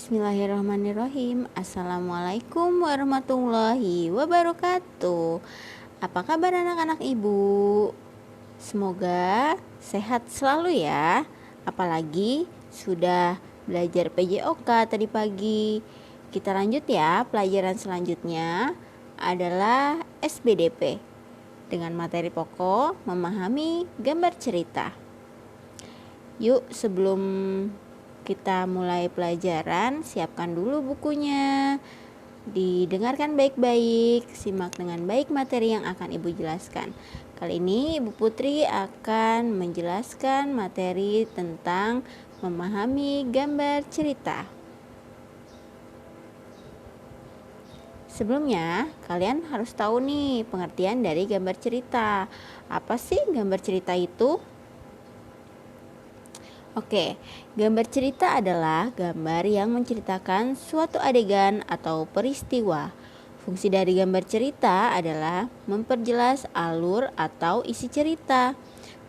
Bismillahirrahmanirrahim. Assalamualaikum warahmatullahi wabarakatuh. Apa kabar anak-anak ibu? Semoga sehat selalu ya. Apalagi sudah belajar PJOK tadi pagi. Kita lanjut ya. Pelajaran selanjutnya adalah SBDP dengan materi pokok memahami gambar cerita. Yuk, sebelum kita mulai pelajaran, siapkan dulu bukunya. Didengarkan baik-baik, simak dengan baik materi yang akan Ibu jelaskan. Kali ini Ibu Putri akan menjelaskan materi tentang memahami gambar cerita. Sebelumnya, kalian harus tahu nih pengertian dari gambar cerita. Apa sih gambar cerita itu? Oke, gambar cerita adalah gambar yang menceritakan suatu adegan atau peristiwa. Fungsi dari gambar cerita adalah memperjelas alur atau isi cerita,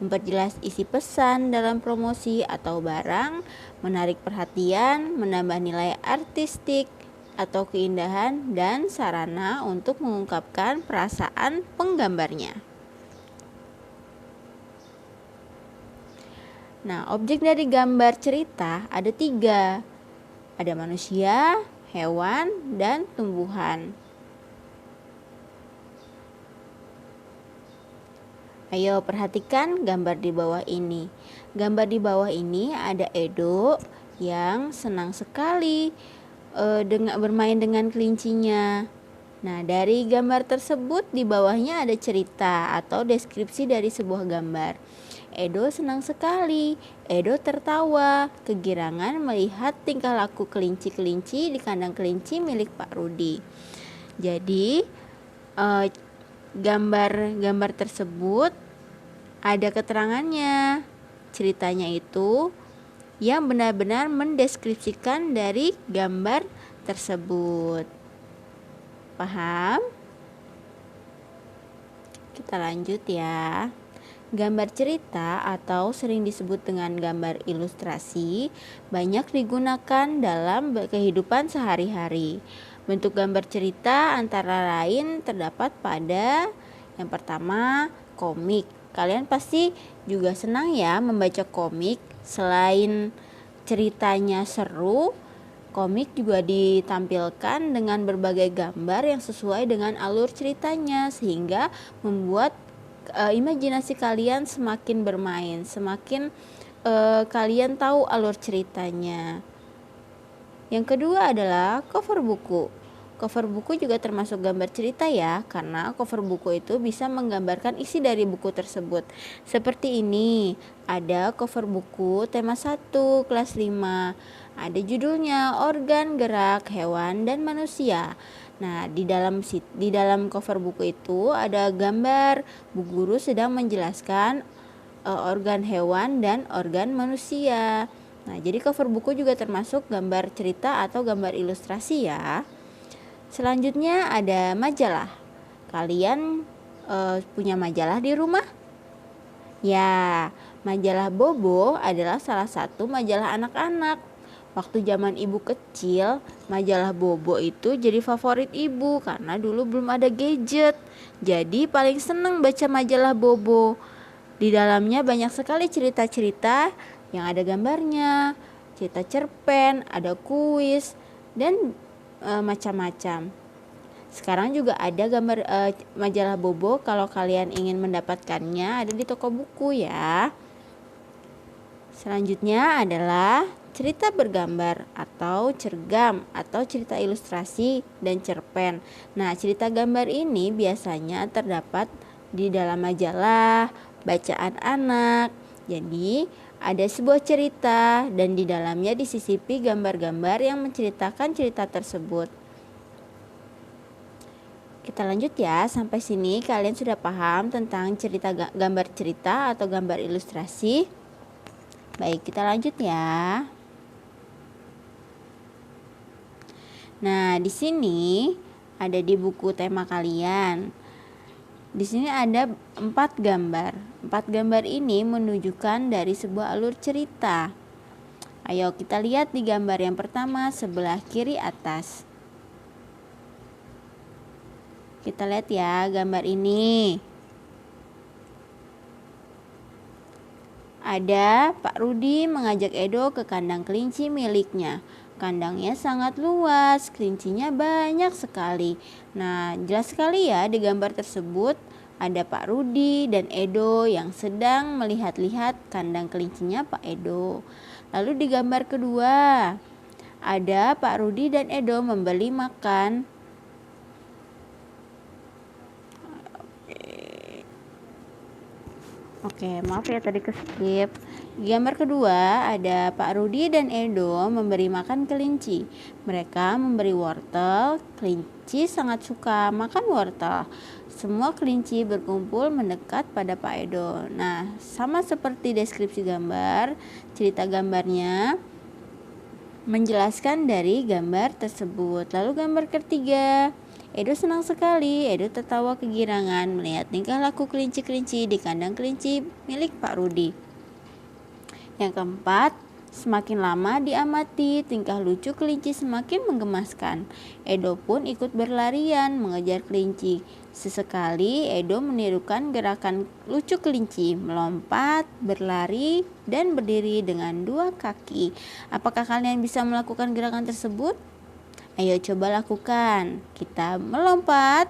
memperjelas isi pesan dalam promosi atau barang, menarik perhatian, menambah nilai artistik atau keindahan, dan sarana untuk mengungkapkan perasaan penggambarnya. Nah, objek dari gambar cerita ada 3. Ada manusia, hewan, dan tumbuhan. Ayo perhatikan gambar di bawah ini. Gambar di bawah ini ada Edo yang senang sekali bermain dengan kelincinya. Nah, dari gambar tersebut di bawahnya ada cerita atau deskripsi dari sebuah gambar. Edo senang sekali. Edo tertawa, kegirangan melihat tingkah laku kelinci-kelinci di kandang kelinci milik Pak Rudi. Jadi, gambar tersebut ada keterangannya. Ceritanya itu yang benar-benar mendeskripsikan dari gambar tersebut. Paham? Kita lanjut ya. Gambar cerita atau sering disebut dengan gambar ilustrasi banyak digunakan dalam kehidupan sehari-hari. Bentuk gambar cerita antara lain terdapat pada yang pertama, komik. Kalian pasti juga senang ya membaca komik. Selain ceritanya seru, komik juga ditampilkan dengan berbagai gambar yang sesuai dengan alur ceritanya sehingga membuat imajinasi kalian semakin bermain, semakin kalian tahu alur ceritanya. Yang kedua adalah cover buku. Cover buku juga termasuk gambar cerita ya, karena cover buku itu bisa menggambarkan isi dari buku tersebut. Seperti ini, ada cover buku tema 1 kelas 5. Ada judulnya Organ Gerak Hewan dan Manusia. Nah, di dalam cover buku itu ada gambar Bu Guru sedang menjelaskan organ hewan dan organ manusia. Nah, jadi cover buku juga termasuk gambar cerita atau gambar ilustrasi ya. Selanjutnya ada majalah. Kalian punya majalah di rumah? Ya, majalah Bobo adalah salah satu majalah anak-anak. Waktu zaman ibu kecil, majalah Bobo itu jadi favorit ibu karena dulu belum ada gadget. Jadi paling seneng baca majalah Bobo. Di dalamnya banyak sekali cerita-cerita yang ada gambarnya, cerita cerpen, ada kuis, dan macam-macam. Sekarang juga ada gambar majalah Bobo. Kalau kalian ingin mendapatkannya ada di toko buku ya. Selanjutnya adalah cerita bergambar atau cergam atau cerita ilustrasi dan cerpen. Nah, cerita gambar ini biasanya terdapat di dalam majalah, bacaan anak. Jadi, ada sebuah cerita dan di dalamnya disisipi gambar-gambar yang menceritakan cerita tersebut. Kita lanjut ya, sampai sini kalian sudah paham tentang gambar cerita atau gambar ilustrasi. Baik, kita lanjut ya. Nah, di sini ada di buku tema kalian. Di sini ada 4 gambar. 4 gambar ini menunjukkan dari sebuah alur cerita. Ayo kita lihat di gambar yang pertama sebelah kiri atas. Kita lihat ya gambar ini. Ada Pak Rudi mengajak Edo ke kandang kelinci miliknya. Kandangnya sangat luas, kelincinya banyak sekali. Nah, jelas sekali ya di gambar tersebut ada Pak Rudi dan Edo yang sedang melihat-lihat kandang kelincinya Pak Edo. Lalu di gambar kedua ada Pak Rudi dan Edo membeli makan. Oke, maaf ya tadi keskip. Di gambar kedua ada Pak Rudi dan Edo memberi makan kelinci. Mereka memberi wortel. Kelinci sangat suka makan wortel. Semua kelinci berkumpul mendekat pada Pak Edo. Nah, sama seperti deskripsi gambar, cerita gambarnya menjelaskan dari gambar tersebut. Lalu gambar ketiga, Edo senang sekali. Edo tertawa kegirangan melihat tingkah laku kelinci-kelinci di kandang kelinci milik Pak Rudi. Yang keempat, semakin lama diamati, tingkah lucu kelinci semakin menggemaskan. Edo pun ikut berlarian mengejar kelinci. Sesekali Edo menirukan gerakan lucu kelinci, melompat, berlari, dan berdiri dengan dua kaki. Apakah kalian bisa melakukan gerakan tersebut? Ayo coba lakukan. Kita melompat,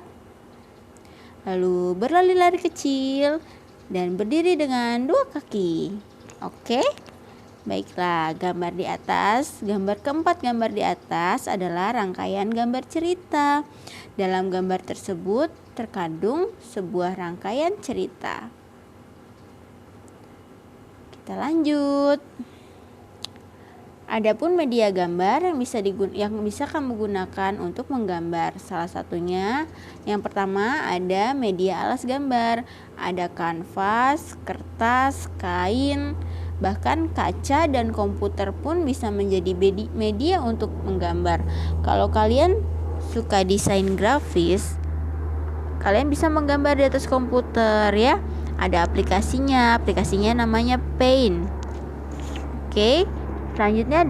lalu berlari-lari kecil, dan berdiri dengan dua kaki. Oke? Baiklah, gambar di atas, gambar keempat gambar di atas adalah rangkaian gambar cerita. Dalam gambar tersebut terkandung sebuah rangkaian cerita. Kita lanjut. Adapun media gambar yang bisa kamu gunakan untuk menggambar. Salah satunya yang pertama ada media alas gambar. Ada kanvas, kertas, kain, bahkan kaca dan komputer pun bisa menjadi media untuk menggambar. Kalau kalian suka desain grafis, kalian bisa menggambar di atas komputer ya. Ada aplikasinya namanya Paint. Oke. Selanjutnya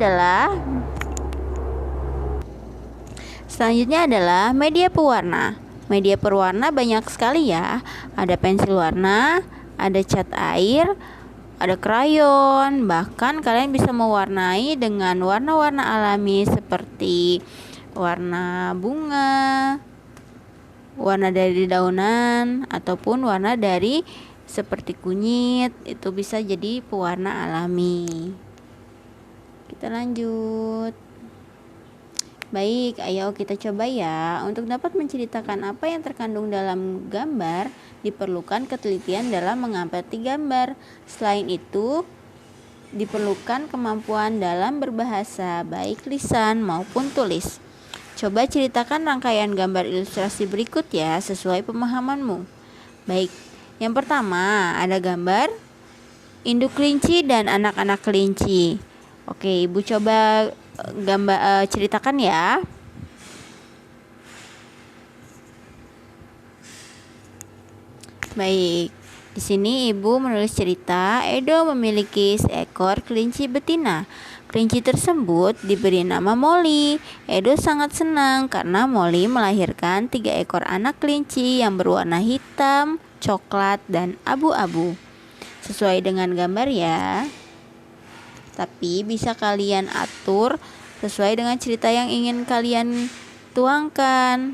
adalah media pewarna. Media pewarna banyak sekali ya. Ada pensil warna, ada cat air, ada krayon. Bahkan kalian bisa mewarnai dengan warna-warna alami seperti warna bunga, warna dari dedaunan, ataupun warna dari seperti kunyit. Itu bisa jadi pewarna alami. Kita lanjut. Baik, ayo kita coba ya. Untuk dapat menceritakan apa yang terkandung dalam gambar, diperlukan ketelitian dalam mengamati gambar. Selain itu, diperlukan kemampuan dalam berbahasa, baik lisan maupun tulis. Coba ceritakan rangkaian gambar ilustrasi berikut ya, sesuai pemahamanmu. Baik, yang pertama ada gambar induk kelinci dan anak-anak kelinci. Oke, Ibu coba ceritakan ya. Baik, di sini Ibu menulis cerita Edo memiliki seekor kelinci betina. Kelinci tersebut diberi nama Molly. Edo sangat senang karena Molly melahirkan 3 ekor anak kelinci yang berwarna hitam, coklat, dan abu-abu. Sesuai dengan gambar ya. Tapi bisa kalian atur sesuai dengan cerita yang ingin kalian tuangkan.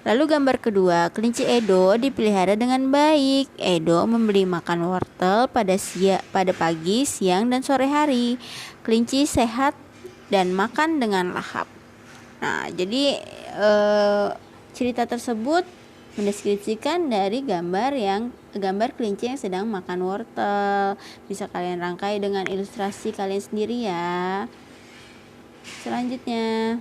Lalu gambar kedua, kelinci Edo dipelihara dengan baik. Edo memberi makan wortel pada pagi, siang, dan sore hari. Kelinci sehat dan makan dengan lahap. Nah, jadi cerita tersebut mendeskripsikan dari gambar kelinci yang sedang makan wortel. Bisa kalian rangkai dengan ilustrasi kalian sendiri ya. Selanjutnya,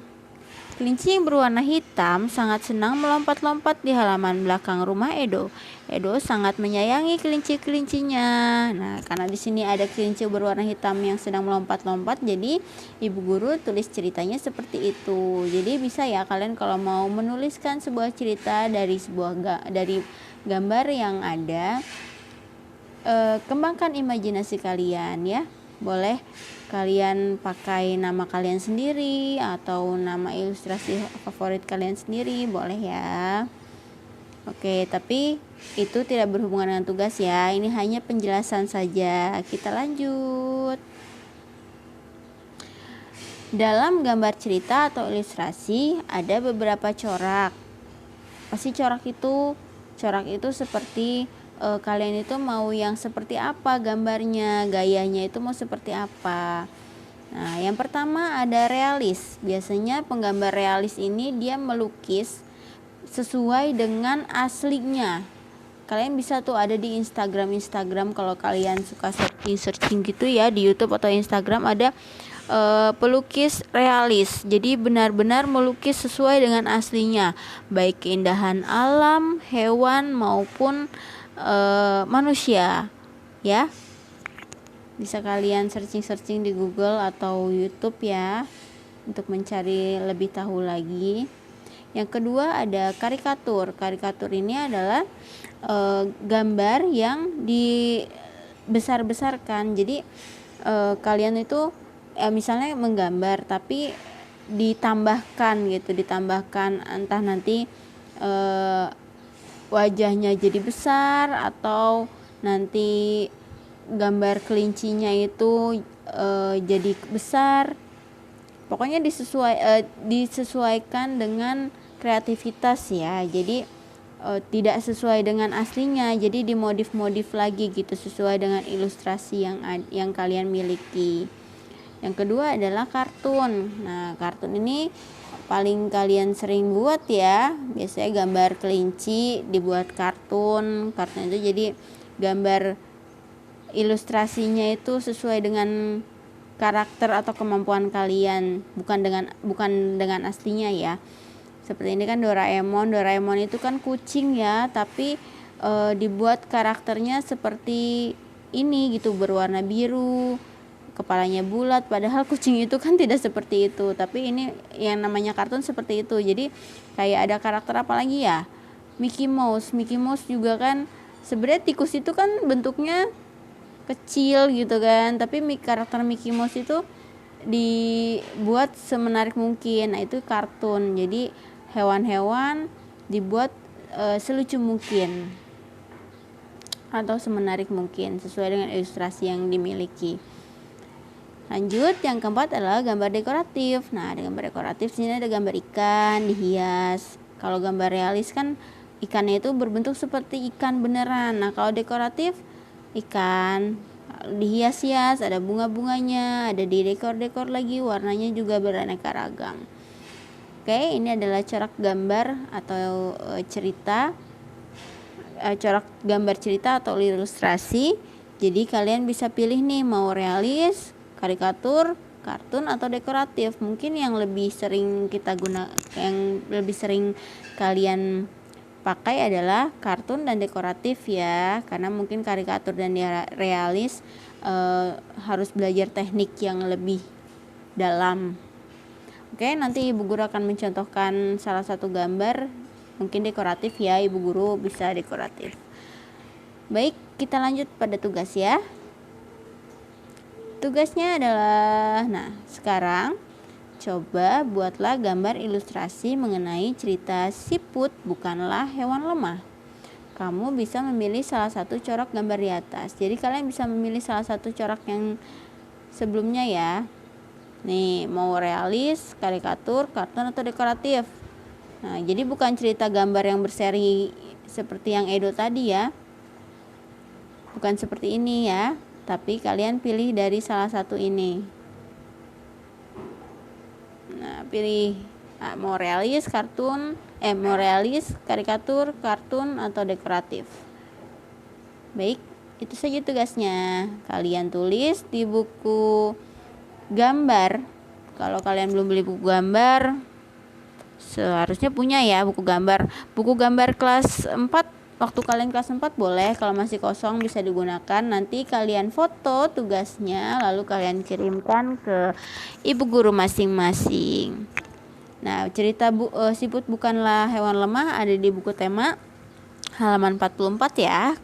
kelinci yang berwarna hitam sangat senang melompat-lompat di halaman belakang rumah Edo. Edo sangat menyayangi kelinci-kelincinya. Nah, karena di sini ada kelinci berwarna hitam yang sedang melompat-lompat, jadi ibu guru tulis ceritanya seperti itu. Jadi bisa ya kalian kalau mau menuliskan sebuah cerita dari gambar yang ada, kembangkan imajinasi kalian ya. Boleh kalian pakai nama kalian sendiri atau nama ilustrasi favorit kalian sendiri, boleh ya. Oke, tapi itu tidak berhubungan dengan tugas ya. Ini hanya penjelasan saja. Kita lanjut. Dalam gambar cerita atau ilustrasi ada beberapa corak. Pasti corak itu seperti kalian itu mau yang seperti apa gambarnya, gayanya itu mau seperti apa. Nah, yang pertama ada realis. Biasanya penggambar realis ini dia melukis sesuai dengan aslinya. Kalian bisa tuh ada di Instagram kalau kalian suka searching gitu ya, di YouTube atau Instagram ada pelukis realis. Jadi benar-benar melukis sesuai dengan aslinya, baik keindahan alam, hewan maupun manusia ya. Bisa kalian searching di Google atau YouTube ya untuk mencari lebih tahu lagi. Yang kedua ada karikatur. Karikatur ini adalah gambar yang dibesar-besarkan. Jadi kalian itu misalnya menggambar tapi ditambahkan entah nanti wajahnya jadi besar atau nanti gambar kelincinya itu jadi besar. Pokoknya disesuaikan dengan kreativitas ya. Jadi tidak sesuai dengan aslinya, jadi dimodif-modif lagi gitu sesuai dengan ilustrasi yang kalian miliki. Yang kedua adalah kartun. Nah, kartun ini paling kalian sering buat ya. Biasanya gambar kelinci dibuat kartun. Kartun itu jadi gambar ilustrasinya itu sesuai dengan karakter atau kemampuan kalian, bukan dengan aslinya ya. Seperti ini kan Doraemon itu kan kucing ya, tapi dibuat karakternya seperti ini gitu, berwarna biru, kepalanya bulat, padahal kucing itu kan tidak seperti itu. Tapi ini yang namanya kartun seperti itu. Jadi kayak ada karakter apa lagi ya, Mickey Mouse juga kan sebenarnya tikus itu kan bentuknya kecil gitu kan, tapi karakter Mickey Mouse itu dibuat semenarik mungkin. Nah, itu kartun. Jadi hewan-hewan dibuat selucu mungkin atau semenarik mungkin sesuai dengan ilustrasi yang dimiliki. Lanjut, yang keempat adalah gambar dekoratif. Nah, ada gambar dekoratif, sini ada gambar ikan dihias. Kalau gambar realis kan ikannya itu berbentuk seperti ikan beneran. Nah, kalau dekoratif ikan dihias-hias, ada bunga-bunganya, ada di dekor-dekor lagi, warnanya juga beraneka ragam. Oke, ini adalah corak gambar atau corak gambar cerita atau ilustrasi. Jadi kalian bisa pilih nih mau realis, karikatur, kartun atau dekoratif. Mungkin yang lebih sering kalian pakai adalah kartun dan dekoratif ya, karena mungkin karikatur dan realis harus belajar teknik yang lebih dalam. Oke, nanti Ibu Guru akan mencontohkan salah satu gambar, mungkin dekoratif ya, Ibu Guru bisa dekoratif. Baik, kita lanjut pada tugas ya. Tugasnya adalah, nah sekarang coba buatlah gambar ilustrasi mengenai cerita siput bukanlah hewan lemah. Kamu bisa memilih salah satu corak gambar di atas. Jadi kalian bisa memilih salah satu corak yang sebelumnya ya. Nih, mau realis, karikatur, kartun atau dekoratif. Nah, jadi bukan cerita gambar yang berseri seperti yang Edo tadi ya. Bukan seperti ini ya. Tapi kalian pilih dari salah satu ini. Nah, pilih mau realis, karikatur, kartun atau dekoratif. Baik, itu saja tugasnya. Kalian tulis di buku gambar. Kalau kalian belum beli buku gambar, seharusnya punya ya buku gambar. Buku gambar kelas 4. Waktu kalian kelas 4 boleh, kalau masih kosong bisa digunakan. Nanti kalian foto tugasnya, lalu kalian kirimkan ke ibu guru masing-masing. Nah, cerita siput bukanlah hewan lemah ada di buku tema halaman 44 ya.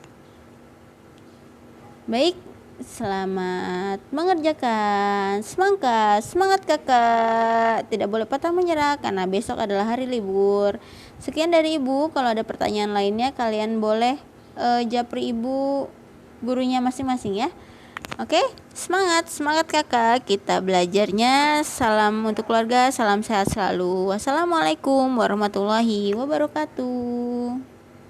Baik, Selamat mengerjakan. Semangat, semangat kakak. Tidak boleh patah menyerah karena besok adalah hari libur. Sekian dari ibu. Kalau ada pertanyaan lainnya kalian boleh japri ibu gurunya masing-masing ya. Oke, semangat, semangat kakak. Kita belajarnya. Salam untuk keluarga, salam sehat selalu. Wassalamualaikum warahmatullahi wabarakatuh.